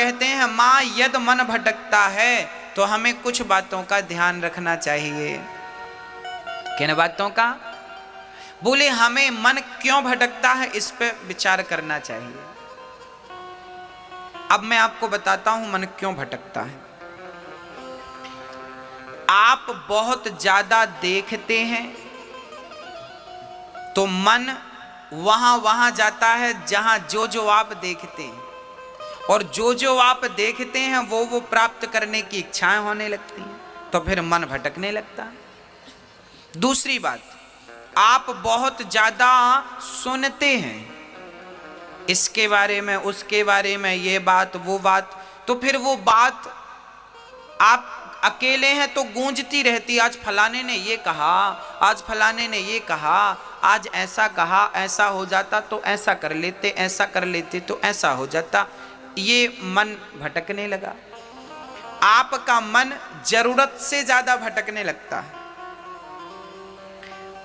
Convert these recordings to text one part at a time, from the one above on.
कहते हैं माँ यद मन भटकता है तो हमें कुछ बातों का ध्यान रखना चाहिए। किन बातों का? बोले हमें मन क्यों भटकता है इस पे विचार करना चाहिए। अब मैं आपको बताता हूं मन क्यों भटकता है। आप बहुत ज्यादा देखते हैं तो मन वहां जाता है जहां जो आप देखते हैं, और जो आप देखते हैं वो प्राप्त करने की इच्छाएं होने लगती हैं, तो फिर मन भटकने लगता है। दूसरी बात, आप बहुत ज्यादा सुनते हैं इसके बारे में उसके बारे में, ये बात वो बात, तो फिर वो बात आप अकेले हैं तो गूंजती रहती। आज फलाने ने ये कहा, आज फलाने ने ये कहा, आज ऐसा कहा, ऐसा हो जाता तो ऐसा कर लेते, ऐसा कर लेते तो ऐसा हो जाता। ये मन भटकने लगा। आपका मन जरूरत से ज्यादा भटकने लगता है,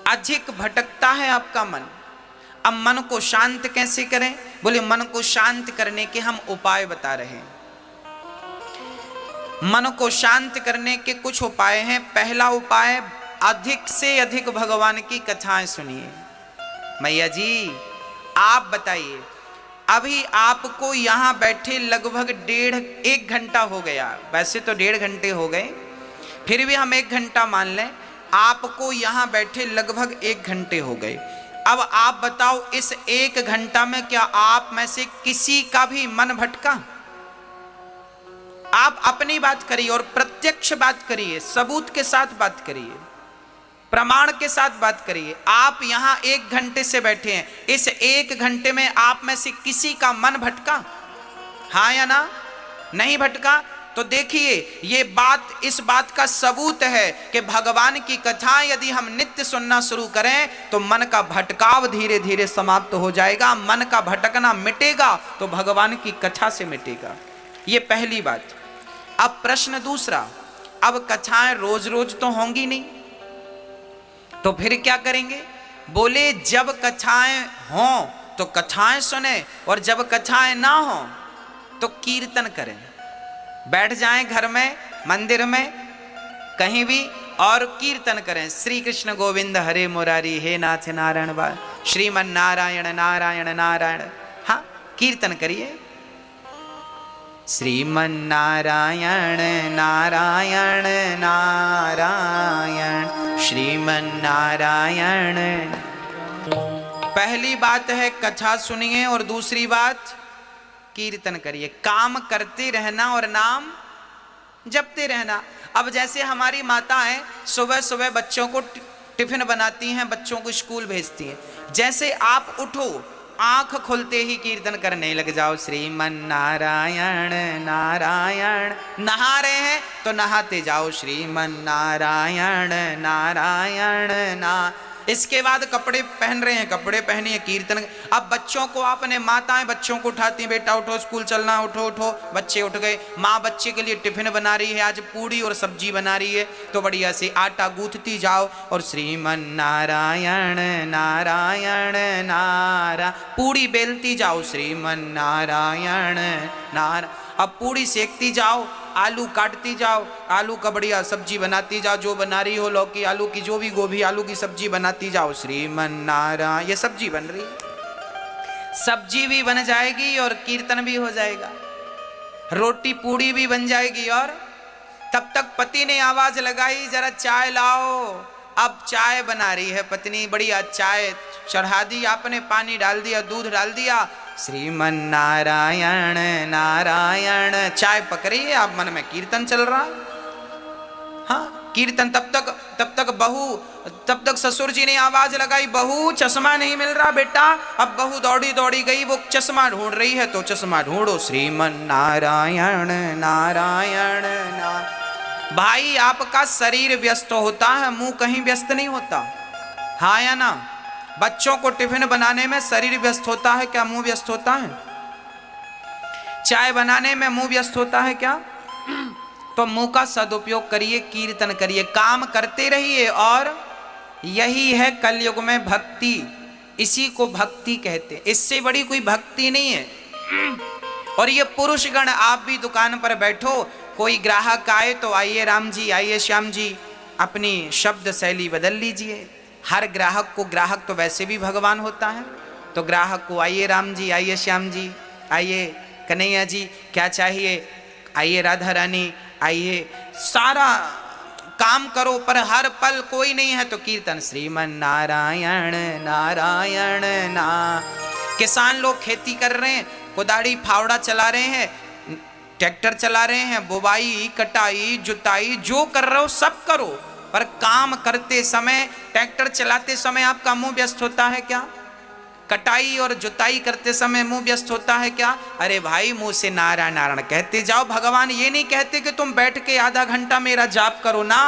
अधिक भटकता है आपका मन। अब मन को शांत कैसे करें? बोले मन को शांत करने के हम उपाय बता रहे हैं। मन को शांत करने के कुछ उपाय हैं। पहला उपाय, अधिक से अधिक भगवान की कथाएं सुनिए। मैया जी आप बताइए, अभी आपको यहां बैठे लगभग 1.5 घंटा हो गया। वैसे तो 1.5 घंटे हो गए, फिर भी हम 1 घंटा मान लें। आपको यहां बैठे लगभग 1 घंटे हो गए। अब आप बताओ, इस 1 घंटा में क्या आप में से किसी का भी मन भटका? आप अपनी बात करिए और प्रत्यक्ष बात करिए, सबूत के साथ बात करिए, प्रमाण के साथ बात करिए। आप यहां 1 घंटे से बैठे हैं, इस 1 घंटे में आप में से किसी का मन भटका? हाँ या ना? नहीं भटका? तो देखिए, ये बात, इस बात का सबूत है कि भगवान की कथा यदि हम नित्य सुनना शुरू करें तो मन का भटकाव धीरे धीरे समाप्त हो जाएगा। मन का भटकना मिटेगा तो भगवान की कथा से मिटेगा। ये पहली बात। अब प्रश्न दूसरा, अब कथाएं रोज रोज तो होंगी नहीं, तो फिर क्या करेंगे? बोले जब कथाएं हों तो कथाएं सुने, और जब कथाएं ना हों तो कीर्तन करें। बैठ जाएं घर में, मंदिर में, कहीं भी, और कीर्तन करें। श्री कृष्ण गोविंद हरे मुरारी, हे नाथ नारायण बा, श्रीमन नारायण नारायण नारायण। हाँ, कीर्तन करिए, श्रीमन नारायण नारायण नारायण, श्रीमन नारायण। पहली बात है कथा सुनिए, और दूसरी बात कीर्तन करिए। काम करते रहना और नाम जपते रहना। अब जैसे हमारी माताएं सुबह सुबह बच्चों को टिफिन बनाती हैं, बच्चों को स्कूल भेजती हैं, जैसे आप उठो, आंख खुलते ही कीर्तन करने लग जाओ, श्रीमन नारायण नारायण। नहा रहे हैं तो नहाते जाओ, श्रीमन नारायण नारायण ना। इसके बाद कपड़े पहन रहे हैं, कपड़े पहनिए, कीर्तन। अब बच्चों को, आपने माताएं बच्चों को उठाती हैं, बेटा उठो स्कूल चलना, उठो उठो। बच्चे उठ गए, माँ बच्चे के लिए टिफिन बना रही है, आज पूड़ी और सब्जी बना रही है, तो बढ़िया से आटा गूंथती जाओ और श्रीमन नारायण नारायण नारा, पूड़ी बेलती जाओ, श्रीमन नारायण नारायण। अब पूड़ी सेकती जाओ, आलू काटती जाओ, आलू का बढ़िया सब्जी बनाती जाओ, जो बना रही हो, लौकी आलू की, जो भी गोभी आलू की सब्जी बनाती जाओ, श्रीमन नारायण। ये सब्जी बन रही है, सब्जी भी बन जाएगी और कीर्तन भी हो जाएगा, रोटी पूड़ी भी बन जाएगी। और तब तक पति ने आवाज लगाई, जरा चाय लाओ। अब चाय बना रही है पत्नी, बढ़िया चाय चढ़ा दी आपने, पानी डाल दिया, दूध डाल दिया, श्रीमन नारायण नारायण। चाय पक रही है, आप मन में कीर्तन चल रहा। हाँ, कीर्तन। तब तक ससुर जी ने आवाज लगाई, बहू चश्मा नहीं मिल रहा बेटा। अब बहू दौड़ी दौड़ी गई, वो चश्मा ढूंढ रही है, तो चश्मा ढूंढो, श्रीमन नारायण नारायण नारायण। भाई आपका शरीर व्यस्त होता है, मुंह कहीं व्यस्त नहीं होता। हाँ या ना? बच्चों को टिफिन बनाने में शरीर व्यस्त होता है क्या? मुंह व्यस्त होता है? चाय बनाने में मुंह व्यस्त होता है क्या? तो मुंह का सदुपयोग करिए, कीर्तन करिए, काम करते रहिए। और यही है कलयुग में भक्ति, इसी को भक्ति कहते हैं। इससे बड़ी कोई भक्ति नहीं है। और ये पुरुषगण आप भी दुकान पर बैठो, कोई ग्राहक आए तो आइए राम जी, आइए श्याम जी, अपनी शब्द शैली बदल लीजिए। हर ग्राहक को, ग्राहक तो वैसे भी भगवान होता है, तो ग्राहक को आइए राम जी, आइए श्याम जी, आइए कन्हैया जी, क्या चाहिए, आइए राधा रानी, आइए, सारा काम करो। पर हर पल कोई नहीं है तो कीर्तन श्रीमन नारायण नारायण ना। किसान लोग खेती कर रहे हैं, कुदाड़ी फावड़ा चला रहे हैं, ट्रैक्टर चला रहे हैं, बुवाई कटाई जुताई जो कर रहे हो सब करो, पर काम करते समय, ट्रैक्टर चलाते समय आपका मुंह व्यस्त होता है क्या? कटाई और जुताई करते समय मुंह व्यस्त होता है क्या? अरे भाई मुंह से नारायण नारायण कहते जाओ। भगवान ये नहीं कहते कि तुम बैठ के आधा घंटा मेरा जाप करो ना,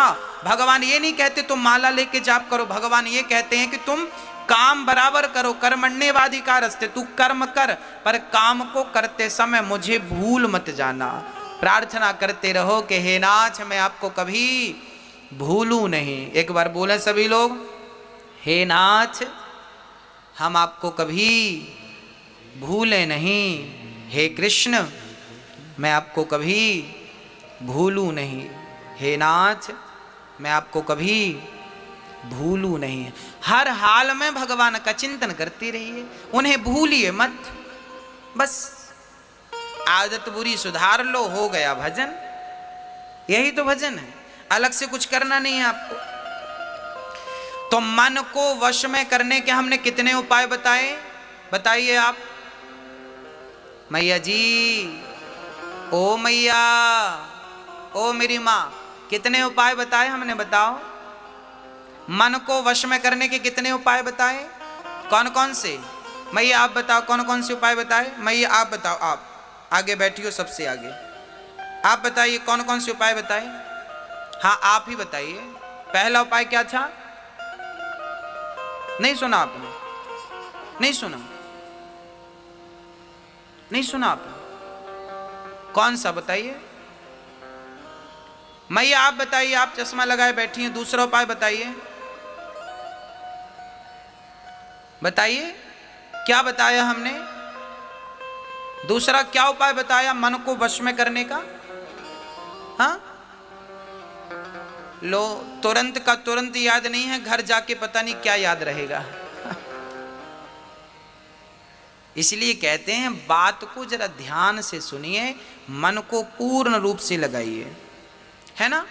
भगवान ये नहीं कहते तुम माला लेके जाप करो। भगवान ये कहते हैं कि तुम काम बराबर करो, कर्मण्येवाधिकारस्ते, तू कर्म कर, पर काम को करते समय मुझे भूल मत जाना। प्रार्थना करते रहो कि हे नाथ मैं आपको कभी भूलूं नहीं। एक बार बोले सभी लोग, हे नाथ हम आपको कभी भूले नहीं, हे कृष्ण मैं आपको कभी भूलूं नहीं, हे नाथ मैं आपको कभी भूलूं नहीं। हर हाल में भगवान का चिंतन करते रहिए, उन्हें भूलिए मत। बस आदत बुरी सुधार लो, हो गया भजन। यही तो भजन है, अलग से कुछ करना नहीं है आपको। तो मन को वश में करने के हमने कितने उपाय बताए, बताइए आप। मैया जी, ओ मैया, ओ मेरी माँ, कितने उपाय बताए हमने, बताओ। मन को वश में करने के कितने उपाय बताए, कौन कौन से? मैया आप बताओ कौन कौन से उपाय बताए। मैया आप बताओ, आप आगे बैठी हो सबसे आगे, आप बताइए कौन कौन से उपाय बताए। हाँ आप ही बताइए। पहला उपाय क्या था? नहीं सुना आपने? नहीं सुना? नहीं सुना आपने? कौन सा बताइए। मैया आप बताइए, आप चश्मा लगाए बैठी हैं, दूसरा उपाय बताइए, बताइए क्या बताया हमने, दूसरा क्या उपाय बताया मन को वश में करने का? हाँ लो, तुरंत का तुरंत याद नहीं है, घर जाके पता नहीं क्या याद रहेगा। इसलिए कहते हैं बात को जरा ध्यान से सुनिए, मन को पूर्ण रूप से लगाइए, है ना।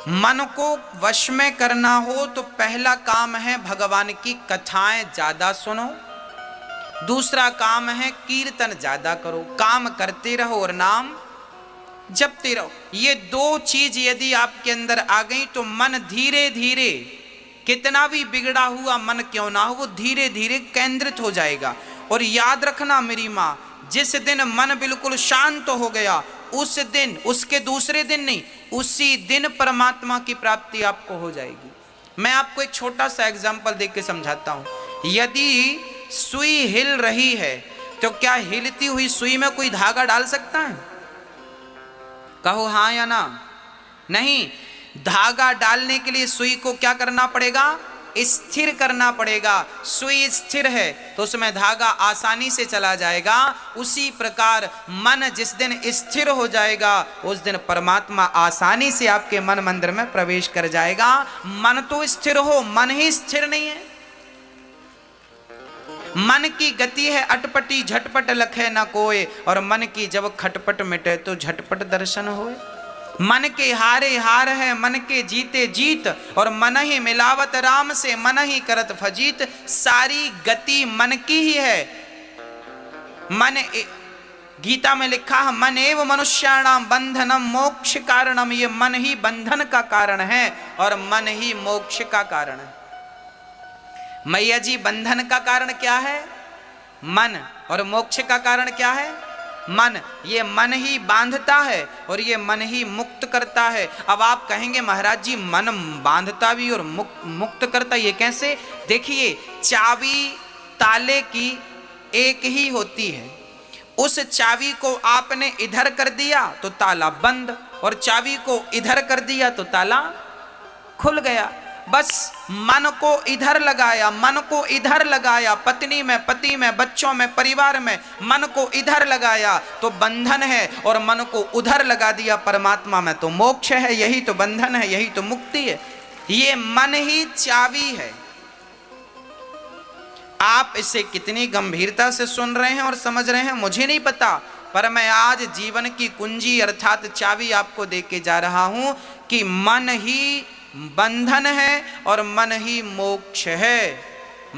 मन को वश में करना हो तो पहला काम है भगवान की कथाएं ज्यादा सुनो, दूसरा काम है कीर्तन ज्यादा करो, काम करते रहो और नाम जपते रहो। ये दो चीज यदि आपके अंदर आ गई तो मन धीरे धीरे, कितना भी बिगड़ा हुआ मन क्यों ना हो, वो धीरे धीरे केंद्रित हो जाएगा। और याद रखना मेरी माँ, जिस दिन मन बिल्कुल शांत हो गया उस दिन, उसके दूसरे दिन नहीं, उसी दिन परमात्मा की प्राप्ति आपको हो जाएगी। मैं आपको एक छोटा सा एग्जांपल देख के समझाता हूं। यदि सुई हिल रही है तो क्या हिलती हुई सुई में कोई धागा डाल सकता है? कहो हाँ या ना। नहीं, धागा डालने के लिए सुई को क्या करना पड़ेगा? स्थिर करना पड़ेगा। सुई स्थिर है तो उसमें धागा आसानी से चला जाएगा। उसी प्रकार मन जिस दिन स्थिर हो जाएगा उस दिन परमात्मा आसानी से आपके मन मंदिर में प्रवेश कर जाएगा। मन तो स्थिर हो, मन ही स्थिर नहीं है। मन की गति है अटपटी, झटपट लखे न कोय, और मन की जब खटपट मिटे तो झटपट दर्शन होए। मन के हारे हार है, मन के जीते जीत, और मन ही मिलावत राम से, मन ही करत फजीत। सारी गति मन की ही है। मन, गीता में लिखा है मन एव मनुष्याणाम बंधनम मोक्ष कारणम। ये मन ही बंधन का कारण है और मन ही मोक्ष का कारण है। मैया जी, बंधन का कारण क्या है? मन। और मोक्ष का कारण क्या है? मन। ये मन ही बांधता है और ये मन ही मुक्त करता है। अब आप कहेंगे महाराज जी मन बांधता भी और मुक्त करता, ये कैसे? देखिए, चाबी ताले की एक ही होती है। उस चाबी को आपने इधर कर दिया तो ताला बंद, और चाबी को इधर कर दिया तो ताला खुल गया। बस मन को इधर लगाया, मन को इधर लगाया, पत्नी में, पति में, बच्चों में, परिवार में, मन को इधर लगाया तो बंधन है, और मन को उधर लगा दिया परमात्मा में तो मोक्ष है। यही तो बंधन है, यही तो मुक्ति है। ये मन ही चाबी है। आप इसे कितनी गंभीरता से सुन रहे हैं और समझ रहे हैं मुझे नहीं पता, पर मैं आज जीवन की कुंजी अर्थात चाबी आपको दे के जा रहा हूं कि मन ही बंधन है और मन ही मोक्ष है।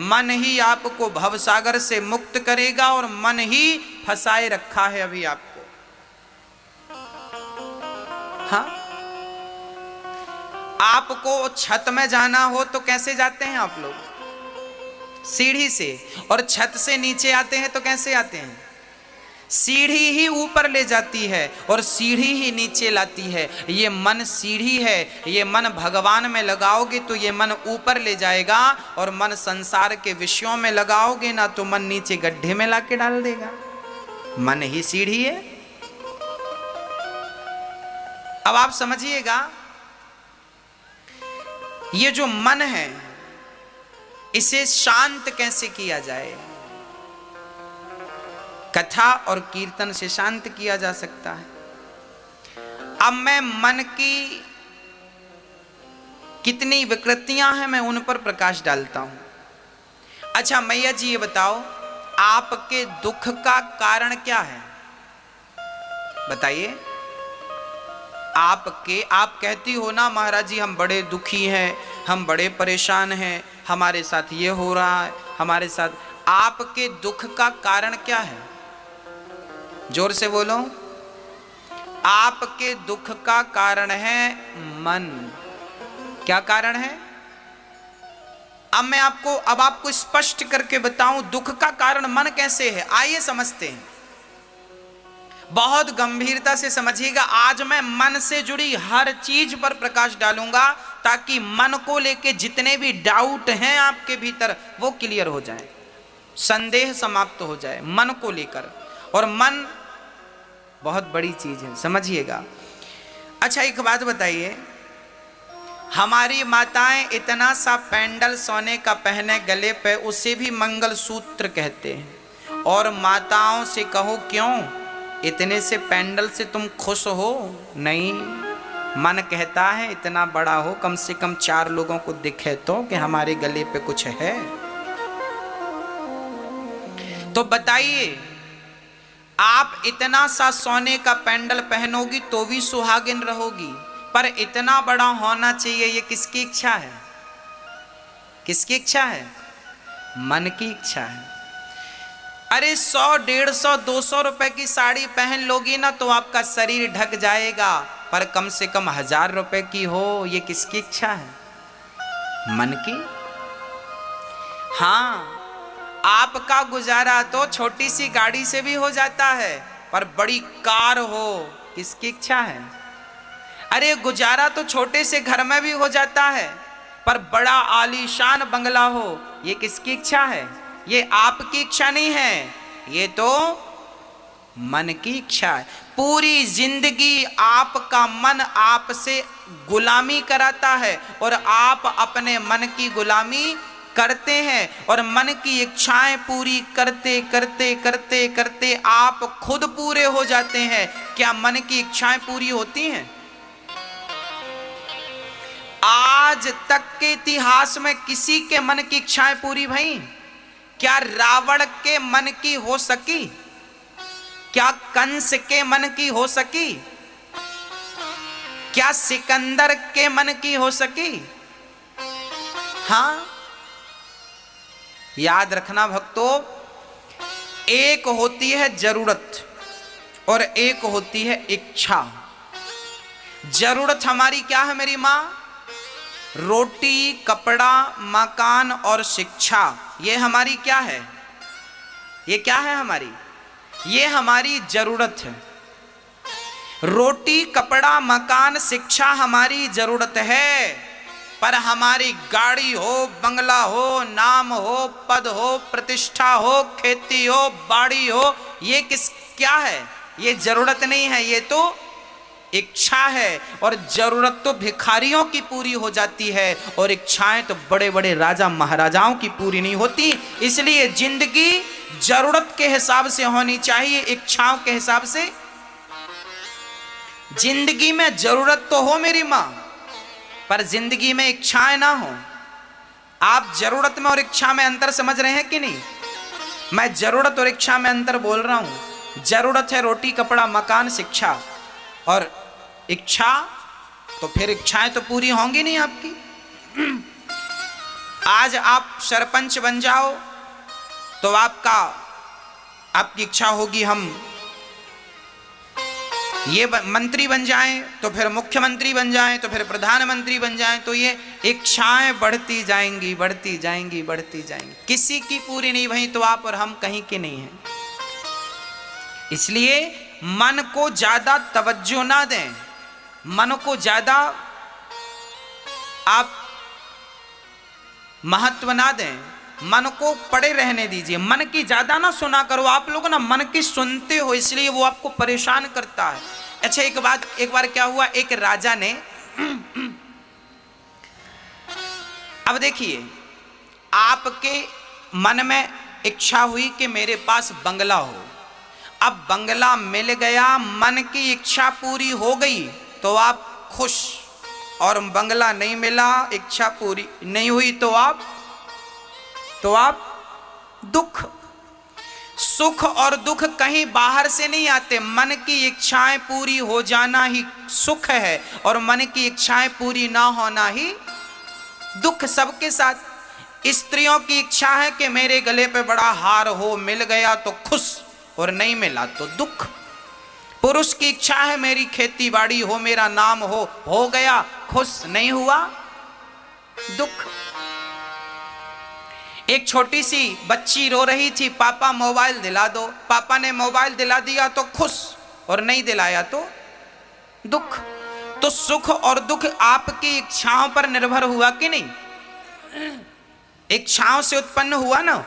मन ही आपको भवसागर से मुक्त करेगा और मन ही फंसाए रखा है अभी आपको। हाँ, आपको छत में जाना हो तो कैसे जाते हैं आप लोग? सीढ़ी से। और छत से नीचे आते हैं तो कैसे आते हैं? सीढ़ी ही ऊपर ले जाती है और सीढ़ी ही नीचे लाती है। ये मन सीढ़ी है, ये मन भगवान में लगाओगे तो ये मन ऊपर ले जाएगा, और मन संसार के विषयों में लगाओगे ना तो मन नीचे गड्ढे में लाके डाल देगा। मन ही सीढ़ी है। अब आप समझिएगा, ये जो मन है इसे शांत कैसे किया जाए? कथा और कीर्तन से शांत किया जा सकता है। अब मैं मन की कितनी विकृतियां हैं मैं उन पर प्रकाश डालता हूं। अच्छा मैया जी ये बताओ, आपके दुख का कारण क्या है? बताइए। आप कहती हो ना महाराज जी हम बड़े दुखी हैं, हम बड़े परेशान हैं, हमारे साथ ये हो रहा है, हमारे साथ। आपके दुख का कारण क्या है? जोर से बोलो। आपके दुख का कारण है मन। क्या कारण है? अब आपको स्पष्ट करके बताऊं दुख का कारण मन कैसे है। आइए समझते हैं, बहुत गंभीरता से समझिएगा। आज मैं मन से जुड़ी हर चीज पर प्रकाश डालूंगा ताकि मन को लेके जितने भी डाउट हैं आपके भीतर वो क्लियर हो जाए, संदेह समाप्त हो जाए मन को लेकर। और मन बहुत बड़ी चीज है, समझिएगा। अच्छा एक बात बताइए, हमारी माताएं इतना सा पेंडल सोने का पहने गले पे, उसे भी मंगलसूत्र कहते हैं। और माताओं से कहो क्यों इतने से पेंडल से तुम खुश हो? नहीं, मन कहता है इतना बड़ा हो, कम से कम 4 लोगों को दिखे तो कि हमारे गले पे कुछ है। तो बताइए, आप इतना सा सोने का पेंडल पहनोगी तो भी सुहागिन रहोगी, पर इतना बड़ा होना चाहिए, ये किसकी इच्छा है? किसकी इच्छा है? मन की इच्छा है। अरे 100, 150, 200 रुपए की साड़ी पहन लोगी ना तो आपका शरीर ढक जाएगा, पर कम से कम 1000 रुपए की हो, ये किसकी इच्छा है? मन की। हाँ, आपका गुजारा तो छोटी सी गाड़ी से भी हो जाता है, पर बड़ी कार हो, किसकी इच्छा है? अरे गुजारा तो छोटे से घर में भी हो जाता है, पर बड़ा आलीशान बंगला हो, ये किसकी इच्छा है? ये आपकी इच्छा नहीं है, ये तो मन की इच्छा है। पूरी जिंदगी आपका मन आपसे गुलामी कराता है और आप अपने मन की गुलामी करते हैं, और मन की इच्छाएं पूरी करते करते करते करते आप खुद पूरे हो जाते हैं। क्या मन की इच्छाएं पूरी होती हैं? आज तक के इतिहास में किसी के मन की इच्छाएं पूरी भई? क्या रावण के मन की हो सकी? क्या कंस के मन की हो सकी? क्या सिकंदर के मन की हो सकी? हां, याद रखना भक्तों, एक होती है जरूरत और एक होती है इच्छा। जरूरत हमारी क्या है मेरी मां? रोटी, कपड़ा, मकान और शिक्षा। ये हमारी क्या है? ये क्या है हमारी? ये हमारी जरूरत है। रोटी, कपड़ा, मकान, शिक्षा हमारी जरूरत है, पर हमारी गाड़ी हो, बंगला हो, नाम हो, पद हो, प्रतिष्ठा हो, खेती हो, बाड़ी हो, ये क्या है? ये जरूरत नहीं है, ये तो इच्छा है और जरूरत तो भिखारियों की पूरी हो जाती है, और इच्छाएं तो बड़े बड़े राजा महाराजाओं की पूरी नहीं होती। इसलिए जिंदगी जरूरत के हिसाब से होनी चाहिए, इच्छाओं के हिसाब से। जिंदगी में जरूरत तो हो मेरी मां, पर जिंदगी में इच्छाएं ना हो। आप जरूरत में और इच्छा में अंतर समझ रहे हैं कि नहीं? मैं जरूरत और इच्छा में अंतर बोल रहा हूं। जरूरत है रोटी कपड़ा मकान शिक्षा, और इच्छा तो फिर इच्छाएं तो पूरी होंगी नहीं आपकी। आज आप सरपंच बन जाओ तो आपकी इच्छा होगी हम ये मंत्री बन जाएं, तो फिर मुख्यमंत्री बन जाएं, तो फिर प्रधानमंत्री बन जाएं, तो ये इच्छाएं बढ़ती जाएंगी बढ़ती जाएंगी बढ़ती जाएंगी, किसी की पूरी नहीं भई तो आप और हम कहीं के नहीं हैं। इसलिए मन को ज्यादा तवज्जो ना दें, मन को ज्यादा आप महत्व ना दें, मन को पड़े रहने दीजिए। मन की ज्यादा ना सुना करो। आप लोग ना मन की सुनते हो, इसलिए वो आपको परेशान करता है। अच्छा एक बार क्या हुआ, एक राजा ने अब देखिए, आपके मन में इच्छा हुई कि मेरे पास बंगला हो, अब बंगला मिल गया, मन की इच्छा पूरी हो गई तो आप खुश, और बंगला नहीं मिला, इच्छा पूरी नहीं हुई तो आप दुख। सुख और दुख कहीं बाहर से नहीं आते, मन की इच्छाएं पूरी हो जाना ही सुख है, और मन की इच्छाएं पूरी ना होना ही दुख। सबके साथ स्त्रियों की इच्छा है कि मेरे गले पे बड़ा हार हो, मिल गया तो खुश, और नहीं मिला तो दुख। पुरुष की इच्छा है मेरी खेती बाड़ी हो, मेरा नाम हो गया खुश, नहीं हुआ दुख। एक छोटी सी बच्ची रो रही थी, पापा मोबाइल दिला दो, पापा ने मोबाइल दिला दिया तो खुश, और नहीं दिलाया तो दुख। तो सुख और दुख आपकी इच्छाओं पर निर्भर हुआ कि नहीं? इच्छाओं से उत्पन्न हुआ ना।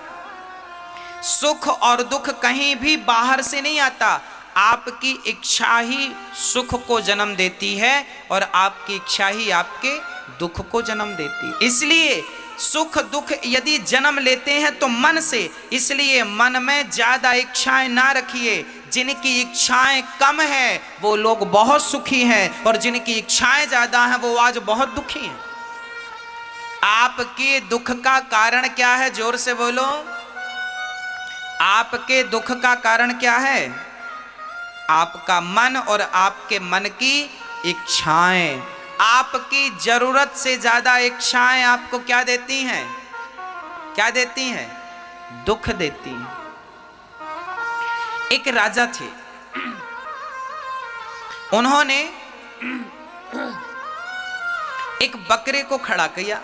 सुख और दुख कहीं भी बाहर से नहीं आता, आपकी इच्छा ही सुख को जन्म देती है, और आपकी इच्छा ही आपके दुख को जन्म देती है। इसलिए सुख दुख यदि जन्म लेते हैं तो मन से, इसलिए मन में ज्यादा इच्छाएं ना रखिए। जिनकी इच्छाएं कम है वो लोग बहुत सुखी हैं, और जिनकी इच्छाएं ज्यादा हैं वो आज बहुत दुखी हैं। आपके दुख का कारण क्या है? जोर से बोलो। आपके दुख का कारण क्या है? आपका मन और आपके मन की इच्छाएं। आपकी जरूरत से ज्यादा इच्छाएं आपको क्या देती हैं? क्या देती हैं? दुख देती हैं। एक राजा थे, उन्होंने एक बकरे को खड़ा किया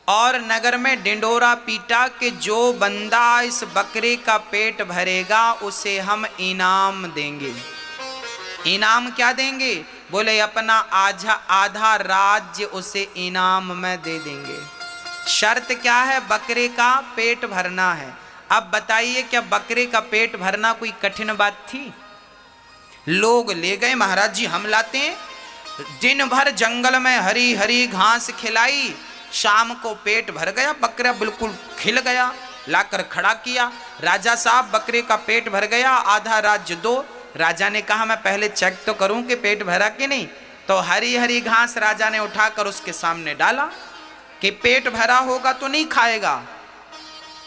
और नगर में डिंडोरा पीटा कि जो बंदा इस बकरे का पेट भरेगा उसे हम इनाम देंगे। इनाम क्या देंगे? बोले अपना आधा राज्य उसे इनाम में दे देंगे। शर्त क्या है? बकरे का पेट भरना है। अब बताइए, क्या बकरे का पेट भरना कोई कठिन बात थी? लोग ले गए, महाराज जी हम लाते हैं। दिन भर जंगल में हरी हरी घास खिलाई, शाम को पेट भर गया, बकरा बिल्कुल खिल गया, लाकर खड़ा किया। राजा साहब बकरे का पेट भर गया, आधा राज्य दो। राजा ने कहा मैं पहले चेक तो करूं कि पेट भरा कि नहीं। तो हरी हरी घास राजा ने उठाकर उसके सामने डाला कि पेट भरा होगा तो नहीं खाएगा,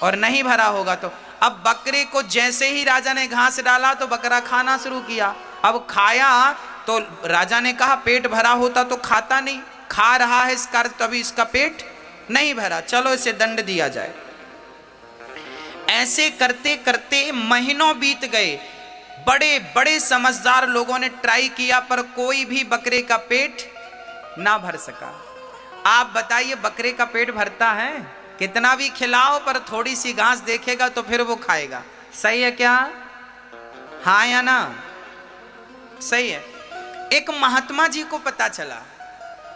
और नहीं भरा होगा तो। अब बकरे को जैसे ही राजा ने घास डाला तो बकरा खाना शुरू किया। अब खाया तो राजा ने कहा पेट भरा होता तो खाता नहीं, खा रहा है इसका तभी इसका पेट नहीं भरा, चलो इसे दंड दिया जाए। ऐसे करते करते महीनों बीत गए। बड़े बड़े समझदार लोगों ने ट्राई किया पर कोई भी बकरे का पेट ना भर सका। आप बताइए बकरे का पेट भरता है? कितना भी खिलाओ पर थोड़ी सी घास देखेगा तो फिर वो खाएगा। सही है क्या? हाँ या ना? सही है। एक महात्मा जी को पता चला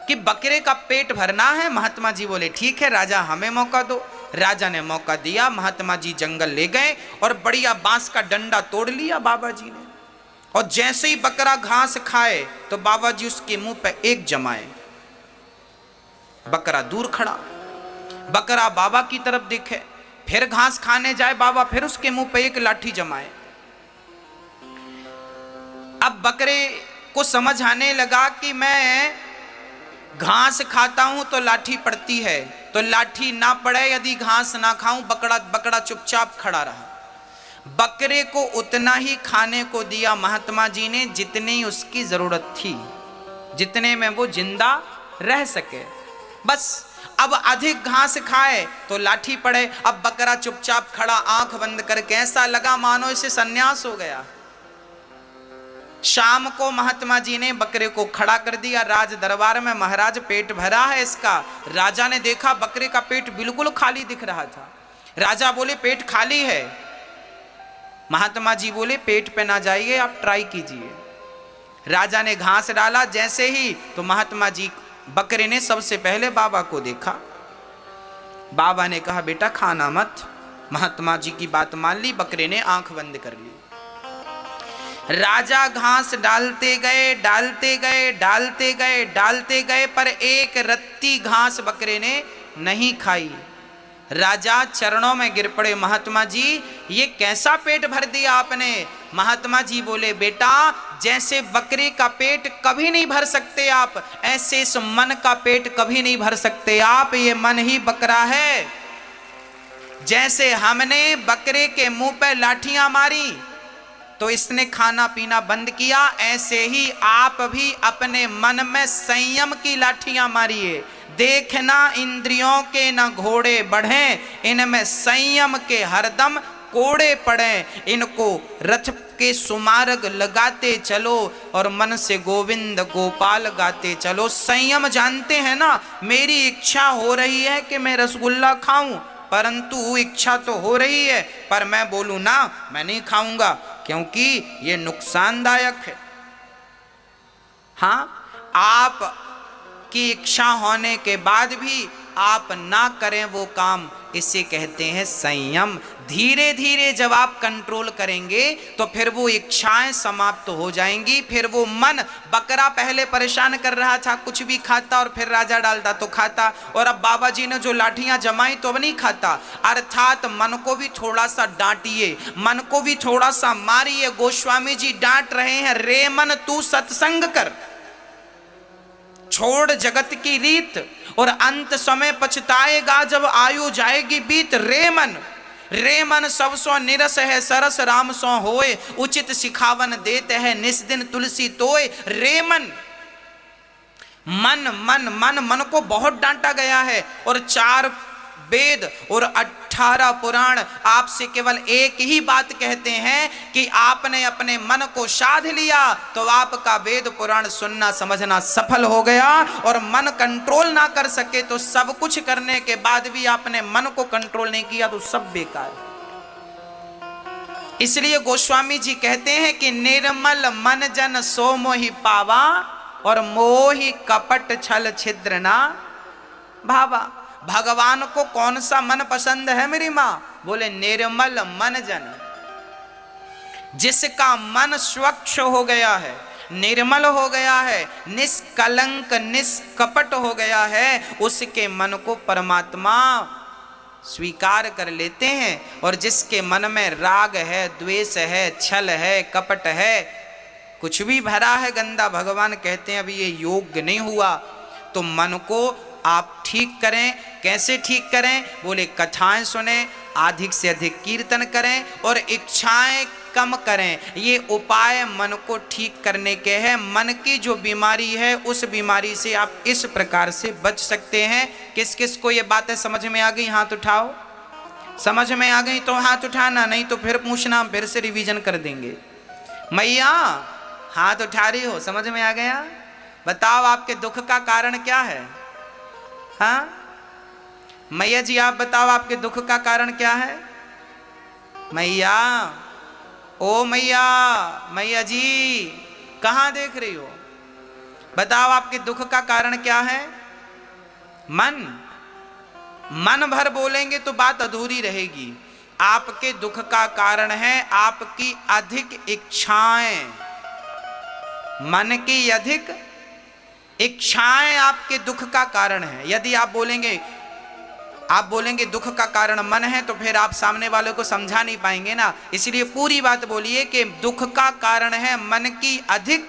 कि बकरे का पेट भरना है। महात्मा जी बोले ठीक है राजा हमें मौका दो। राजा ने मौका दिया। महात्मा जी जंगल ले गए और बढ़िया बांस का डंडा तोड़ लिया बाबा जी ने, और जैसे ही बकरा घास खाए तो बाबा जी उसके मुंह पे एक जमाए। बकरा दूर खड़ा, बकरा बाबा की तरफ देखे, फिर घास खाने जाए बाबा, फिर उसके मुंह पे एक लाठी जमाए। अब बकरे को समझ आने लगा कि मैं घास खाता हूं तो लाठी पड़ती है, तो लाठी ना पड़े यदि घास ना खाऊं। बकरा चुपचाप खड़ा रहा। बकरे को उतना ही खाने को दिया महात्मा जी ने जितनी उसकी जरूरत थी, जितने में वो जिंदा रह सके, बस। अब अधिक घास खाए तो लाठी पड़े। अब बकरा चुपचाप खड़ा, आंख बंद करके, ऐसा लगा मानो इसे सन्यास हो गया। शाम को महात्मा जी ने बकरे को खड़ा कर दिया राज दरबार में। महाराज पेट भरा है इसका। राजा ने देखा बकरे का पेट बिल्कुल खाली दिख रहा था। राजा बोले पेट खाली है। महात्मा जी बोले पेट पे ना जाइए, आप ट्राई कीजिए। राजा ने घास डाला जैसे ही, तो महात्मा जी बकरे ने सबसे पहले बाबा को देखा। बाबा ने कहा बेटा खाना मत। महात्मा जी की बात मान ली, बकरे ने आंख बंद कर ली। राजा घास डालते गए, डालते गए, डालते गए, डालते गए, पर एक रत्ती घास बकरे ने नहीं खाई। राजा चरणों में गिर पड़े, महात्मा जी ये कैसा पेट भर दिया आपने। महात्मा जी बोले बेटा जैसे बकरे का पेट कभी नहीं भर सकते आप, ऐसे इस मन का पेट कभी नहीं भर सकते आप। ये मन ही बकरा है। जैसे हमने बकरे के मुंह पे लाठियां मारी तो इसने खाना पीना बंद किया, ऐसे ही आप भी अपने मन में संयम की लाठियां मारिए। देखना इंद्रियों के न घोड़े बढ़े, इनमें संयम के हरदम कोड़े पड़े। इनको रथ के सुमार्ग लगाते चलो और मन से गोविंद गोपाल गाते चलो। संयम जानते हैं ना, मेरी इच्छा हो रही है कि मैं रसगुल्ला खाऊं, परंतु इच्छा तो हो रही है, पर मैं बोलूं ना मैं नहीं खाऊंगा क्योंकि ये नुकसानदायक है। हाँ, आप की इच्छा होने के बाद भी आप ना करें वो काम, इसे कहते हैं संयम। धीरे धीरे जब आप कंट्रोल करेंगे तो फिर वो इच्छाएं समाप्त हो जाएंगी। फिर वो मन, बकरा पहले परेशान कर रहा था, कुछ भी खाता और फिर राजा डालता तो खाता, और अब बाबा जी ने जो लाठियां जमाई तो अब नहीं खाता। अर्थात मन को भी थोड़ा सा डांटिए, मन को भी थोड़ा सा मारिए। गोस्वामी जी डांट रहे हैं, रे मन तू सत्संग कर, छोड़ जगत की रीत, और अंत समय पछताएगा जब आयु जाएगी बीत। रे मन सब सो निरस है, सरस राम सो होए, उचित सिखावन देते हैं निस दिन तुलसी तोए। रे मन, मन मन मन मन को बहुत डांटा गया है, और 4 वेद और 18 पुराण आपसे केवल एक ही बात कहते हैं कि आपने अपने मन को साध लिया तो आपका वेद पुराण सुनना समझना सफल हो गया। और मन कंट्रोल ना कर सके तो सब कुछ करने के बाद भी आपने मन को कंट्रोल नहीं किया तो सब बेकार। इसलिए गोस्वामी जी कहते हैं कि निर्मल मन जन सो मोहि पावा, और मोहि कपट छल छिद्र ना भावा। भगवान को कौन सा मन पसंद है मेरी मां? बोले निर्मल मन जन, जिसका मन स्वच्छ हो गया है, निर्मल हो गया है, निष्कलंक निष्कपट हो गया है, उसके मन को परमात्मा स्वीकार कर लेते हैं। और जिसके मन में राग है, द्वेष है, छल है, कपट है, कुछ भी भरा है गंदा, भगवान कहते हैं अभी ये योग्य नहीं हुआ। तो मन को आप ठीक करें। कैसे ठीक करें? बोले कथाएं सुने, अधिक से अधिक कीर्तन करें और इच्छाएं कम करें। ये उपाय मन को ठीक करने के हैं। मन की जो बीमारी है उस बीमारी से आप इस प्रकार से बच सकते हैं। किस किस को ये बातें समझ में आ गई? हाथ उठाओ। समझ में आ गई तो हाथ उठाना, नहीं तो फिर पूछना, हम फिर से रिवीजन कर देंगे। मैया हाथ उठा रही हो, समझ में आ गया? बताओ आपके दुख का कारण क्या है? हाँ मैया जी आप बताओ आपके दुख का कारण क्या है? मैया, ओ मैया, मैया जी कहाँ देख रही हो? बताओ आपके दुख का कारण क्या है? मन। मन भर बोलेंगे तो बात अधूरी रहेगी। आपके दुख का कारण है आपकी अधिक इच्छाएं। मन की अधिक इच्छाएं आपके दुख का कारण है। यदि आप बोलेंगे दुख का कारण मन है, तो फिर आप सामने वालों को समझा नहीं पाएंगे ना। इसलिए पूरी बात बोलिए कि दुख का कारण है मन की अधिक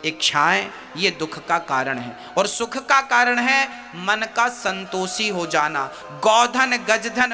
इच्छाएं, ये दुख का कारण है। और सुख का कारण है मन का संतोषी हो जाना। गौधन गजधन